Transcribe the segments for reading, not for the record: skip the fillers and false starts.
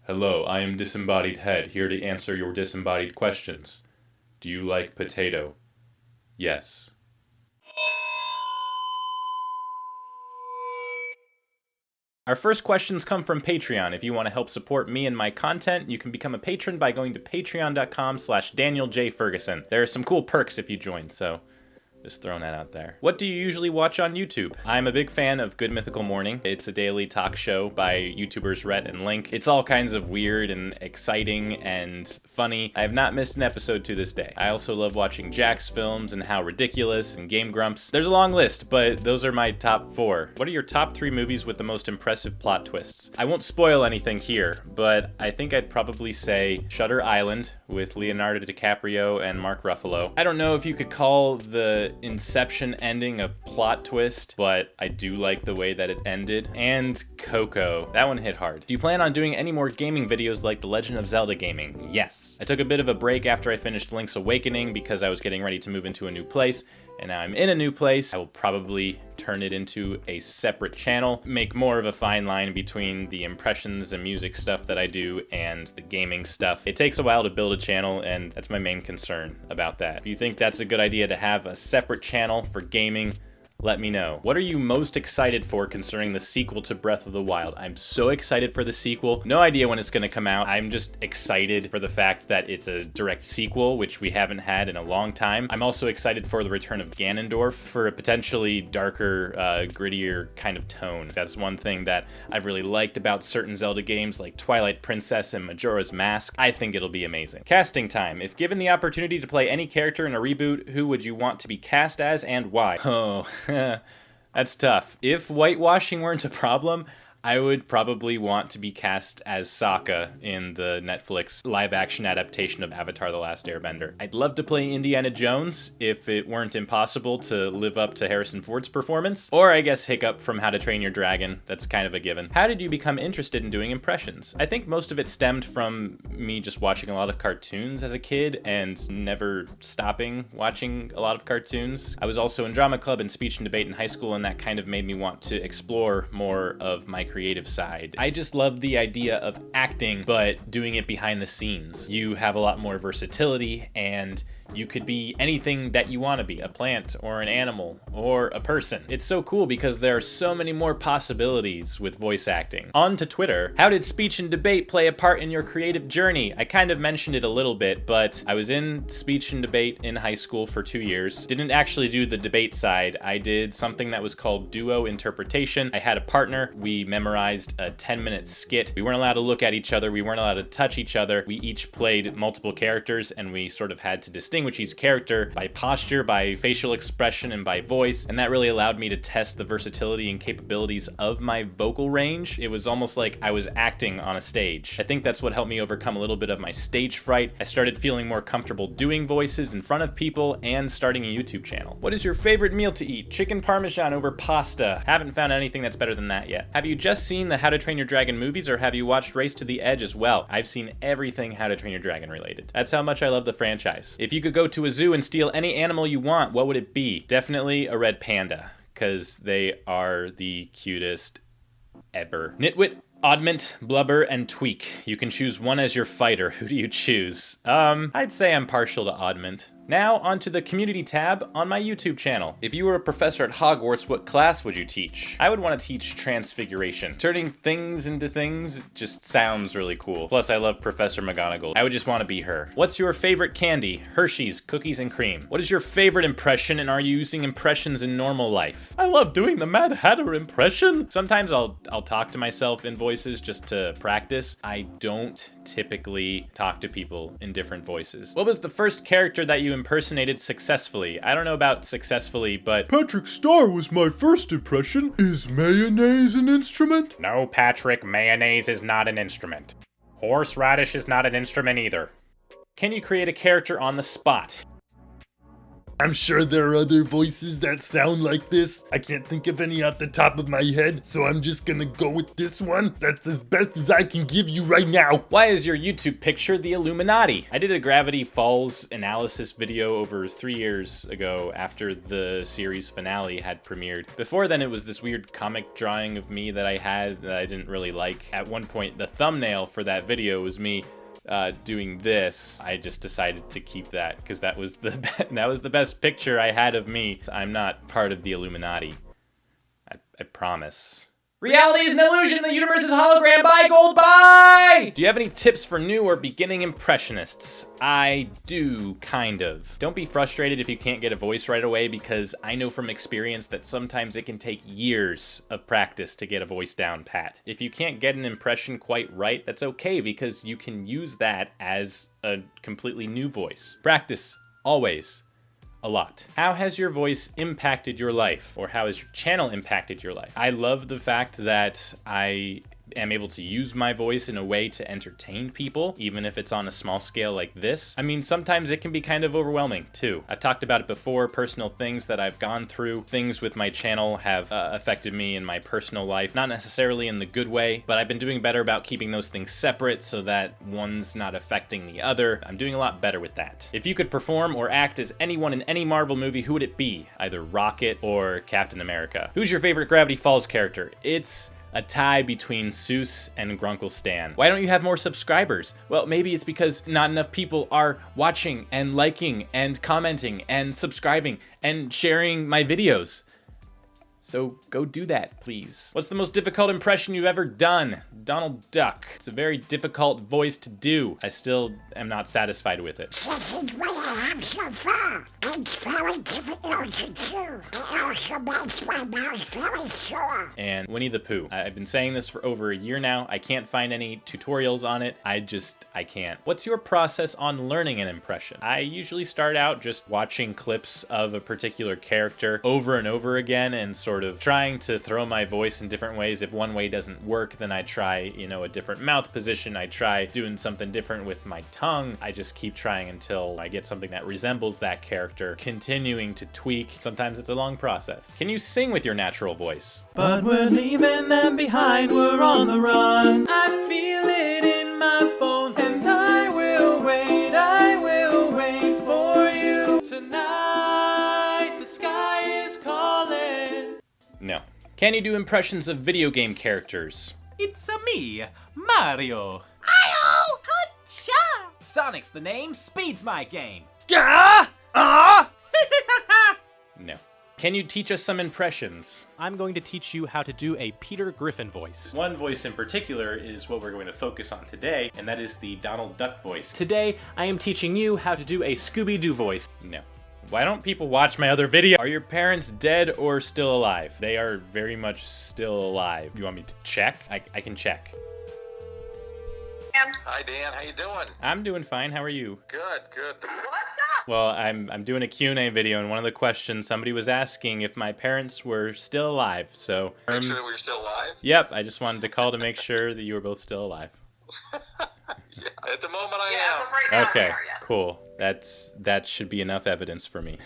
Hello, I am Disembodied Head, here to answer your disembodied questions. Do you like potato? Yes. Our first questions come from Patreon. If you want to help support me and my content, you can become a patron by going to patreon.com/DanielJFerguson. There are some cool perks if you join, so just throwing that out there. What do you usually watch on YouTube? I'm a big fan of Good Mythical Morning. It's a daily talk show by YouTubers Rhett and Link. It's all kinds of weird and exciting and funny. I have not missed an episode to this day. I also love watching Jack's films and How Ridiculous and Game Grumps. There's a long list, but those are my top 4. What are your top 3 movies with the most impressive plot twists? I won't spoil anything here, but I think I'd probably say Shutter Island with Leonardo DiCaprio and Mark Ruffalo. I don't know if you could call the Inception ending a plot twist, but I do like the way that it ended. And Coco. That one hit hard. Do you plan on doing any more gaming videos like The Legend of Zelda gaming? Yes. I took a bit of a break after I finished Link's Awakening because I was getting ready to move into a new place, and now I'm in a new place. I will probably turn it into a separate channel, make more of a fine line between the impressions and music stuff that I do and the gaming stuff. It takes a while to build a channel, and that's my main concern about that. If you think that's a good idea to have a separate channel for gaming, let me know. What are you most excited for concerning the sequel to Breath of the Wild? I'm so excited for the sequel. No idea when it's gonna come out. I'm just excited for the fact that it's a direct sequel, which we haven't had in a long time. I'm also excited for the return of Ganondorf for a potentially darker, grittier kind of tone. That's one thing that I've really liked about certain Zelda games like Twilight Princess and Majora's Mask. I think it'll be amazing. Casting time. If given the opportunity to play any character in a reboot, who would you want to be cast as and why? Oh, that's tough. If whitewashing weren't a problem, I would probably want to be cast as Sokka in the Netflix live-action adaptation of Avatar: The Last Airbender. I'd love to play Indiana Jones if it weren't impossible to live up to Harrison Ford's performance. Or I guess Hiccup from How to Train Your Dragon. That's kind of a given. How did you become interested in doing impressions? I think most of it stemmed from me just watching a lot of cartoons as a kid and never stopping watching a lot of cartoons. I was also in drama club and speech and debate in high school, and that kind of made me want to explore more of my creative side. I just love the idea of acting, but doing it behind the scenes. You have a lot more versatility, and you could be anything that you want to be, a plant or an animal or a person. It's so cool because there are so many more possibilities with voice acting. On to Twitter. How did speech and debate play a part in your creative journey? I kind of mentioned it a little bit, but I was in speech and debate in high school for 2 years. Didn't actually do the debate side. I did something that was called duo interpretation. I had a partner. We memorized a 10-minute skit. We weren't allowed to look at each other. We weren't allowed to touch each other. We each played multiple characters, and we sort of had to distinguish each character by posture, by facial expression, and by voice, and that really allowed me to test the versatility and capabilities of my vocal range. It was almost like I was acting on a stage. I think that's what helped me overcome a little bit of my stage fright. I started feeling more comfortable doing voices in front of people and starting a YouTube channel. What is your favorite meal to eat? Chicken parmesan over pasta. Haven't found anything that's better than that yet. Have you just seen the How to Train Your Dragon movies, or have you watched Race to the Edge as well? I've seen everything How to Train Your Dragon related. That's how much I love the franchise. If you could go to a zoo and steal any animal you want, what would it be? Definitely a red panda, because they are the cutest ever. Nitwit, Oddment, Blubber, and Tweak. You can choose one as your fighter. Who do you choose? I'd say I'm partial to Oddment. Now, onto the community tab on my YouTube channel. If you were a professor at Hogwarts, what class would you teach? I would want to teach Transfiguration. Turning things into things just sounds really cool. Plus, I love Professor McGonagall. I would just want to be her. What's your favorite candy? Hershey's, cookies and cream. What is your favorite impression, and are you using impressions in normal life? I love doing the Mad Hatter impression. Sometimes I'll talk to myself in voices just to practice. I don't typically talk to people in different voices. What was the first character that you impersonated successfully? I don't know about successfully, but Patrick Star was my first impression. Is mayonnaise an instrument? No, Patrick, mayonnaise is not an instrument. Horseradish is not an instrument either. can you create a character on the spot? I'm sure there are other voices that sound like this. I can't think of any off the top of my head, so I'm just gonna go with this one. That's as best as I can give you right now. Why is your YouTube picture the Illuminati? I did a Gravity Falls analysis video over 3 years ago after the series finale had premiered. Before then, it was this weird comic drawing of me that I had that I didn't really like. At one point, the thumbnail for that video was me doing this. I just decided to keep that because that was the best picture I had of me. I'm not part of the Illuminati. I promise. Reality is an illusion, the universe is a hologram, buy gold, buy! Do you have any tips for new or beginning impressionists? I do, kind of. Don't be frustrated if you can't get a voice right away, because I know from experience that sometimes it can take years of practice to get a voice down pat. If you can't get an impression quite right, that's okay, because you can use that as a completely new voice. Practice, always. A lot. How has your voice impacted your life? Or how has your channel impacted your life? I love the fact that I am able to use my voice in a way to entertain people, even if it's on a small scale like this. I mean, sometimes it can be kind of overwhelming too. I've talked about it before, personal things that I've gone through. Things with my channel have affected me in my personal life, not necessarily in the good way, but I've been doing better about keeping those things separate so that one's not affecting the other. I'm doing a lot better with that. If you could perform or act as anyone in any Marvel movie, who would it be? Either Rocket or Captain America. Who's your favorite Gravity Falls character? It's a tie between Seuss and Grunkle Stan. Why don't you have more subscribers? Well, maybe it's because not enough people are watching and liking and commenting and subscribing and sharing my videos. So go do that, please. What's the most difficult impression you've ever done? Donald Duck. It's a very difficult voice to do. I still am not satisfied with it. This is what I have so far. It's very difficult to do. It also makes my mouth very sore. And Winnie the Pooh. I've been saying this for over a year now. I can't find any tutorials on it. I can't. What's your process on learning an impression? I usually start out just watching clips of a particular character over and over again and sort of trying to throw my voice in different ways. If one way doesn't work, then I try, a different mouth position. I try doing something different with my tongue. I just keep trying until I get something that resembles that character, continuing to tweak. Sometimes it's a long process. Can you sing with your natural voice? But we're leaving them behind, we're on the run. I feel it in my bones, and I will wait for you. Tonight, the sky is calling. No. Can you do impressions of video game characters? It's me, Mario. Ayo! Hacha! Sonic's the name, speed's my game. No. Can you teach us some impressions? I'm going to teach you how to do a Peter Griffin voice. One voice in particular is what we're going to focus on today, and that is the Donald Duck voice. Today, I am teaching you how to do a Scooby-Doo voice. No. Why don't people watch my other video? Are your parents dead or still alive? They are very much still alive. You want me to check? I can check. Hi Dan, how you doing? I'm doing fine. How are you? Good. What's up? Well, I'm doing a Q&A video, and one of the questions somebody was asking if my parents were still alive. So Make sure that we're still alive? Yep, I just wanted to call to make sure that you were both still alive. Yeah, at the moment I Yeah, as am. of right now, Okay, we are, yes. cool. That should be enough evidence for me.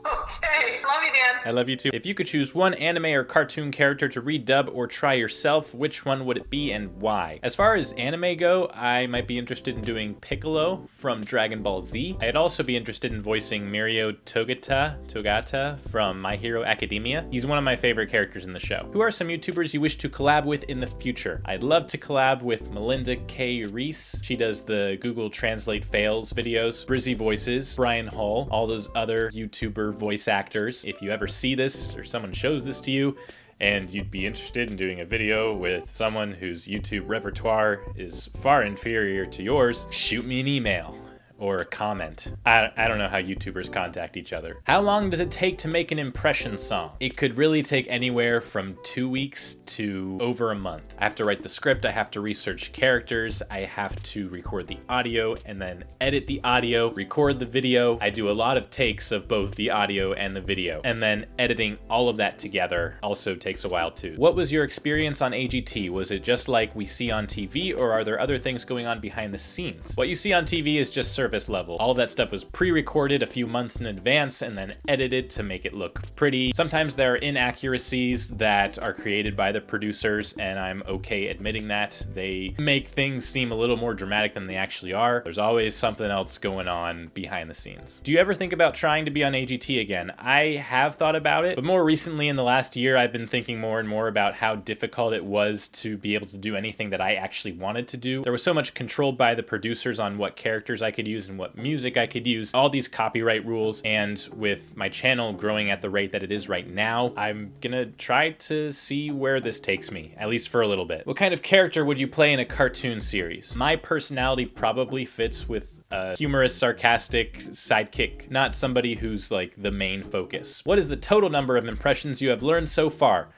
Okay. Love you, Dan. I love you too. If you could choose one anime or cartoon character to redub or try yourself, which one would it be and why? As far as anime go, I might be interested in doing Piccolo from Dragon Ball Z. I'd also be interested in voicing Mirio Togata from My Hero Academia. He's one of my favorite characters in the show. Who are some YouTubers you wish to collab with in the future? I'd love to collab with Melinda K. Reese. She does the Google Translate Fails videos, Brizzy Voices, Brian Hull, all those other YouTuber voice actors. If you ever see this or someone shows this to you and you'd be interested in doing a video with someone whose YouTube repertoire is far inferior to yours, shoot me an email or a comment. I don't know how YouTubers contact each other. How long does it take to make an impression song? It could really take anywhere from 2 weeks to over a month. I have to write the script, I have to research characters, I have to record the audio and then edit the audio, record the video. I do a lot of takes of both the audio and the video. And then editing all of that together also takes a while too. What was your experience on AGT? Was it just like we see on TV, or are there other things going on behind the scenes? What you see on TV is just survey surface level. All of that stuff was pre-recorded a few months in advance and then edited to make it look pretty. Sometimes there are inaccuracies that are created by the producers, and I'm okay admitting that. They make things seem a little more dramatic than they actually are. There's always something else going on behind the scenes. Do you ever think about trying to be on AGT again? I have thought about it, but more recently in the last year, I've been thinking more and more about how difficult it was to be able to do anything that I actually wanted to do. There was so much control by the producers on what characters I could use and what music I could use, all these copyright rules, and with my channel growing at the rate that it is right now, I'm gonna try to see where this takes me, at least for a little bit. What kind of character would you play in a cartoon series? My personality probably fits with a humorous, sarcastic sidekick, not somebody who's like the main focus. What is the total number of impressions you have learned so far?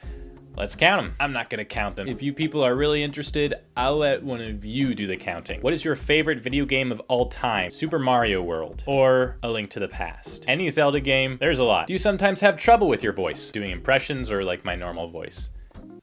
Let's count them. I'm not gonna count them. If you people are really interested, I'll let one of you do the counting. What is your favorite video game of all time? Super Mario World or A Link to the Past? Any Zelda game? There's a lot. Do you sometimes have trouble with your voice? Doing impressions or like my normal voice?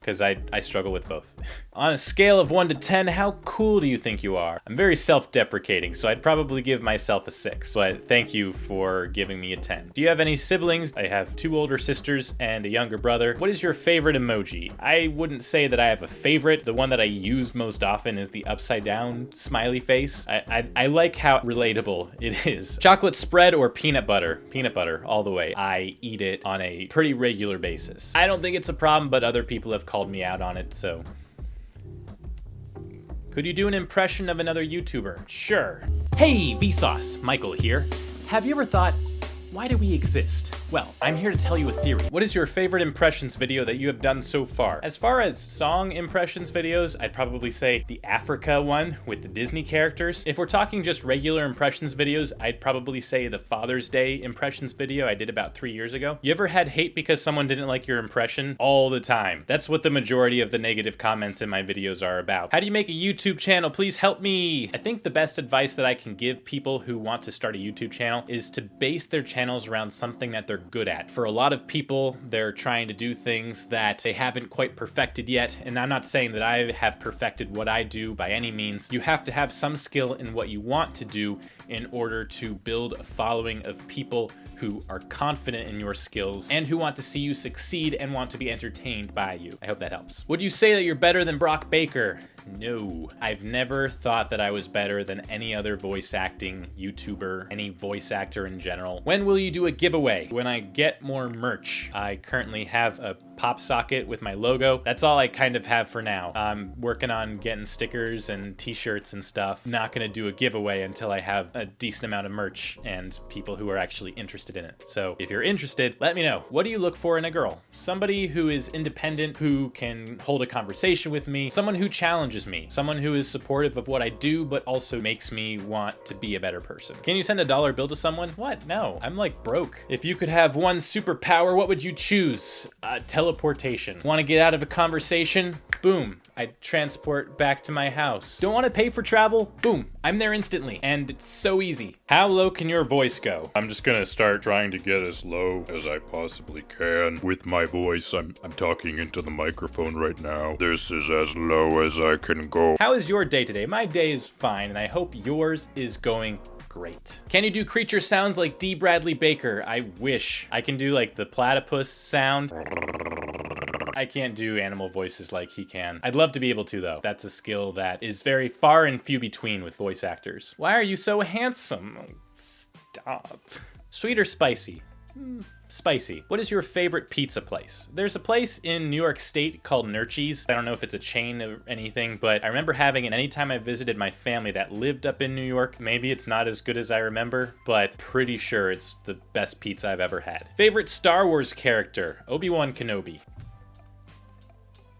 Because I struggle with both. On a scale of 1 to 10, how cool do you think you are? I'm very self-deprecating, so I'd probably give myself a 6, but thank you for giving me a 10. Do you have any siblings? I have 2 older sisters and a younger brother. What is your favorite emoji? I wouldn't say that I have a favorite. The one that I use most often is the upside down smiley face. I like how relatable it is. Chocolate spread or peanut butter? Peanut butter, all the way. I eat it on a pretty regular basis. I don't think it's a problem, but other people have called me out on it, so. Could you do an impression of another YouTuber? Sure. Hey, Vsauce, Michael here. Have you ever thought, why do we exist? Well, I'm here to tell you a theory. What is your favorite impressions video that you have done so far? As far as song impressions videos, I'd probably say the Africa one with the Disney characters. If we're talking just regular impressions videos, I'd probably say the Father's Day impressions video I did about 3 years ago. You ever had hate because someone didn't like your impression? All the time. That's what the majority of the negative comments in my videos are about. How do you make a YouTube channel? Please help me. I think the best advice that I can give people who want to start a YouTube channel is to base their channels around something that they're good at. For a lot of people, they're trying to do things that they haven't quite perfected yet, and I'm not saying that I have perfected what I do by any means. You have to have some skill in what you want to do in order to build a following of people who are confident in your skills and who want to see you succeed and want to be entertained by you. I hope that helps. Would you say that you're better than Brock Baker? No. I've never thought that I was better than any other voice acting YouTuber, any voice actor in general. When will you do a giveaway? When I get more merch. I currently have a pop socket with my logo. That's all I kind of have for now. I'm working on getting stickers and t-shirts and stuff. I'm not gonna do a giveaway until I have a decent amount of merch and people who are actually interested in it. So if you're interested, let me know. What do you look for in a girl? Somebody who is independent, who can hold a conversation with me, someone who challenges me, someone who is supportive of what I do, but also makes me want to be a better person. Can you send a $1 bill to someone? What? No, I'm like broke. If you could have one superpower, what would you choose? Teleportation. Want to get out of a conversation? Boom, I transport back to my house. Don't want to pay for travel? Boom, I'm there instantly. And it's so easy. How low can your voice go? I'm just gonna start trying to get as low as I possibly can with my voice. I'm talking into the microphone right now. This is as low as I can go. How is your day today? My day is fine, and I hope yours is going great. Can you do creature sounds like D. Bradley Baker? I wish. I can do like the platypus sound. I can't do animal voices like he can. I'd love to be able to though. That's a skill that is very far and few between with voice actors. Why are you so handsome? Stop. Sweet or spicy? Spicy. What is your favorite pizza place? There's a place in New York State called Nurchie's. I don't know if it's a chain or anything, but I remember having it anytime I visited my family that lived up in New York. Maybe it's not as good as I remember, but pretty sure it's the best pizza I've ever had. Favorite Star Wars character? Obi-Wan Kenobi.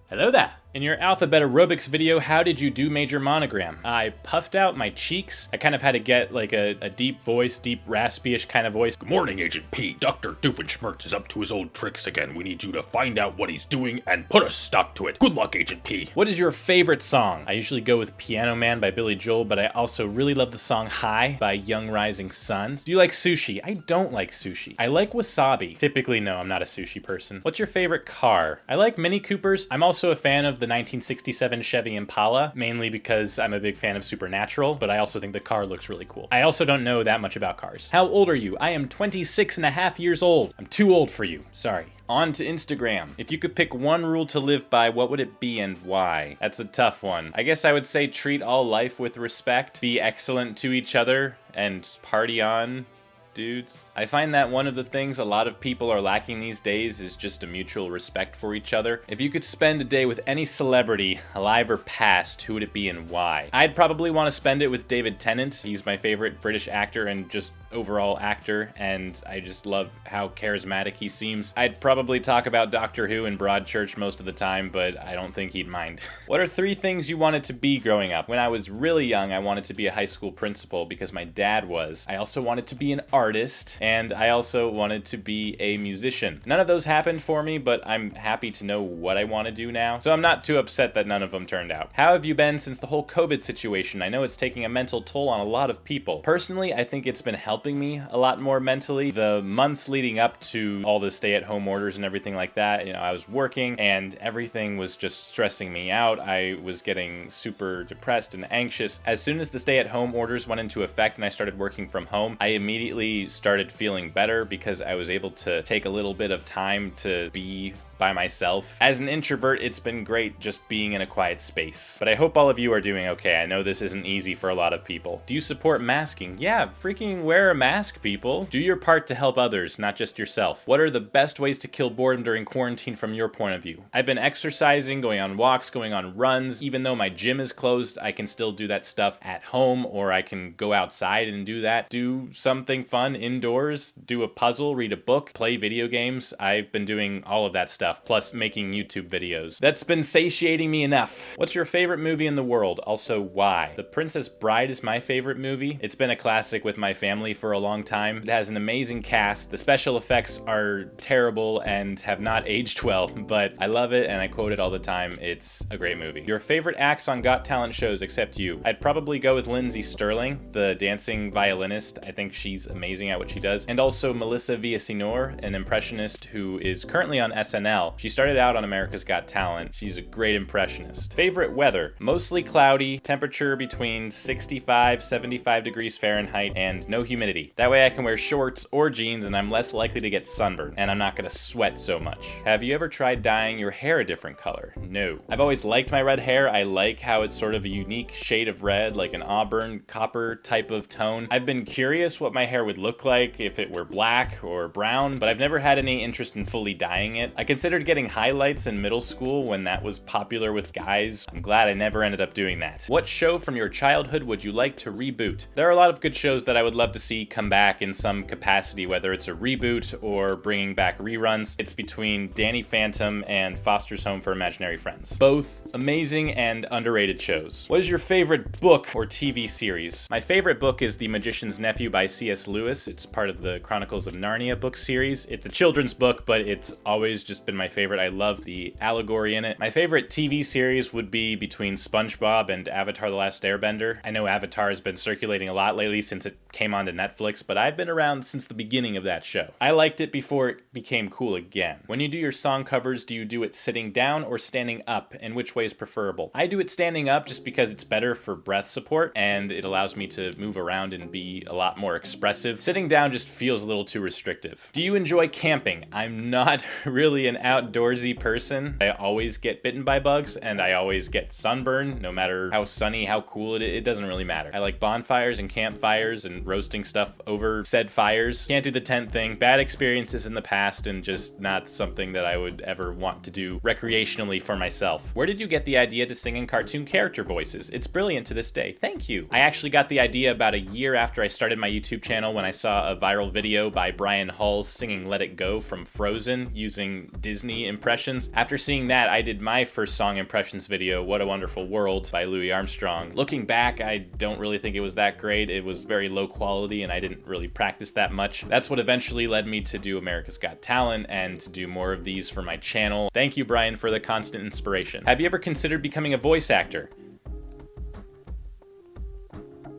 Hello there. In your alphabet aerobics video, how did you do Major Monogram? I puffed out my cheeks. I kind of had to get like a deep voice, deep raspy-ish kind of voice. Good morning, Agent P. Dr. Doofenshmirtz is up to his old tricks again. We need you to find out what he's doing and put a stop to it. Good luck, Agent P. What is your favorite song? I usually go with Piano Man by Billy Joel, but I also really love the song High by Young Rising Suns. Do you like sushi? I don't like sushi. I like wasabi. Typically, no, I'm not a sushi person. What's your favorite car? I like Mini Coopers. I'm also a fan of the 1967 Chevy Impala, mainly because I'm a big fan of Supernatural, but I also think the car looks really cool. I also don't know that much about cars. How old are you? I am 26 and a half years old. I'm too old for you. Sorry. On to Instagram. If you could pick one rule to live by, what would it be and why? That's a tough one. I guess I would say treat all life with respect, be excellent to each other, and party on, dudes. I find that one of the things a lot of people are lacking these days is just a mutual respect for each other. If you could spend a day with any celebrity, alive or past, who would it be and why? I'd probably want to spend it with David Tennant. He's my favorite British actor and just overall actor, and I just love how charismatic he seems. I'd probably talk about Doctor Who and Broadchurch most of the time, but I don't think he'd mind. What are 3 things you wanted to be growing up? When I was really young, I wanted to be a high school principal because my dad was. I also wanted to be an artist, and I also wanted to be a musician. None of those happened for me, but I'm happy to know what I want to do now, so I'm not too upset that none of them turned out. How have you been since the whole COVID situation? I know it's taking a mental toll on a lot of people. Personally, I think it's been helping me a lot more mentally. The months leading up to all the stay-at-home orders and everything like that, you know, I was working and everything was just stressing me out. I was getting super depressed and anxious. As soon as the stay-at-home orders went into effect and I started working from home, I immediately started feeling better because I was able to take a little bit of time to be by myself. As an introvert, it's been great just being in a quiet space. But I hope all of you are doing okay. I know this isn't easy for a lot of people. Do you support masking? Yeah, freaking wear a mask, people. Do your part to help others, not just yourself. What are the best ways to kill boredom during quarantine from your point of view? I've been exercising, going on walks, going on runs. Even though my gym is closed, I can still do that stuff at home, or I can go outside and do that. Do something fun indoors, do a puzzle, read a book, play video games. I've been doing all of that stuff, plus making YouTube videos. That's been satiating me enough. What's your favorite movie in the world? Also, why? The Princess Bride is my favorite movie. It's been a classic with my family for a long time. It has an amazing cast. The special effects are terrible and have not aged well, but I love it and I quote it all the time. It's a great movie. Your favorite acts on Got Talent shows except you? I'd probably go with Lindsay Sterling, the dancing violinist. I think she's amazing at what she does. And also Melissa Villaseñor, an impressionist who is currently on SNL. She started out on America's Got Talent. She's a great impressionist. Favorite weather? Mostly cloudy, temperature between 65, 75 degrees Fahrenheit, and no humidity. That way I can wear shorts or jeans and I'm less likely to get sunburned, and I'm not gonna sweat so much. Have you ever tried dyeing your hair a different color? No. I've always liked my red hair. I like how it's sort of a unique shade of red, like an auburn, copper type of tone. I've been curious what my hair would look like if it were black or brown, but I've never had any interest in fully dyeing it. I considered getting highlights in middle school when that was popular with guys. I'm glad I never ended up doing that. What show from your childhood would you like to reboot? There are a lot of good shows that I would love to see come back in some capacity, whether it's a reboot or bringing back reruns. It's between Danny Phantom and Foster's Home for Imaginary Friends. Both amazing and underrated shows. What is your favorite book or TV series? My favorite book is The Magician's Nephew by C.S. Lewis. It's part of the Chronicles of Narnia book series. It's a children's book, but it's always just been my favorite. I love the allegory in it. My favorite TV series would be between SpongeBob and Avatar: The Last Airbender. I know Avatar has been circulating a lot lately since it came onto Netflix, but I've been around since the beginning of that show. I liked it before it became cool again. When you do your song covers, do you do it sitting down or standing up, and which way is preferable? I do it standing up just because it's better for breath support and it allows me to move around and be a lot more expressive. Sitting down just feels a little too restrictive. Do you enjoy camping? I'm not really an outdoorsy person. I always get bitten by bugs and I always get sunburn, no matter how sunny, how cool it doesn't really matter. I like bonfires and campfires and roasting stuff over said fires. Can't do the tent thing. Bad experiences in the past and just not something that I would ever want to do recreationally for myself. Where did you get the idea to sing in cartoon character voices? It's brilliant to this day. Thank you. I actually got the idea about a year after I started my YouTube channel when I saw a viral video by Brian Hull singing Let It Go from Frozen using Disney impressions. After seeing that, I did my first song impressions video, What a Wonderful World by Louis Armstrong. Looking back, I don't really think it was that great. It was very low quality and I didn't really practice that much. That's what eventually led me to do America's Got Talent and to do more of these for my channel. Thank you, Brian, for the constant inspiration. Have you ever considered becoming a voice actor?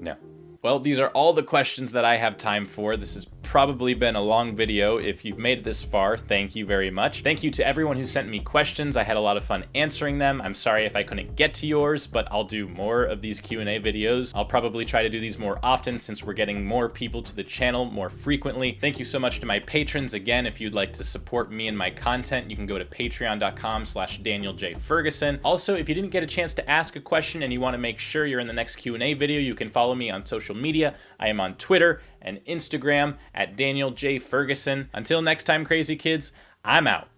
No. Well, these are all the questions that I have time for. This is probably been a long video. If you've made it this far, thank you very much. Thank you to everyone who sent me questions. I had a lot of fun answering them. I'm sorry if I couldn't get to yours, but I'll do more of these Q&A videos. I'll probably try to do these more often since we're getting more people to the channel more frequently. Thank you so much to my patrons. Again, if you'd like to support me and my content, you can go to patreon.com/DanielJFerguson. Also, if you didn't get a chance to ask a question and you want to make sure you're in the next Q&A video, you can follow me on social media. I am on Twitter and Instagram at Daniel J. Ferguson. Until next time, crazy kids, I'm out.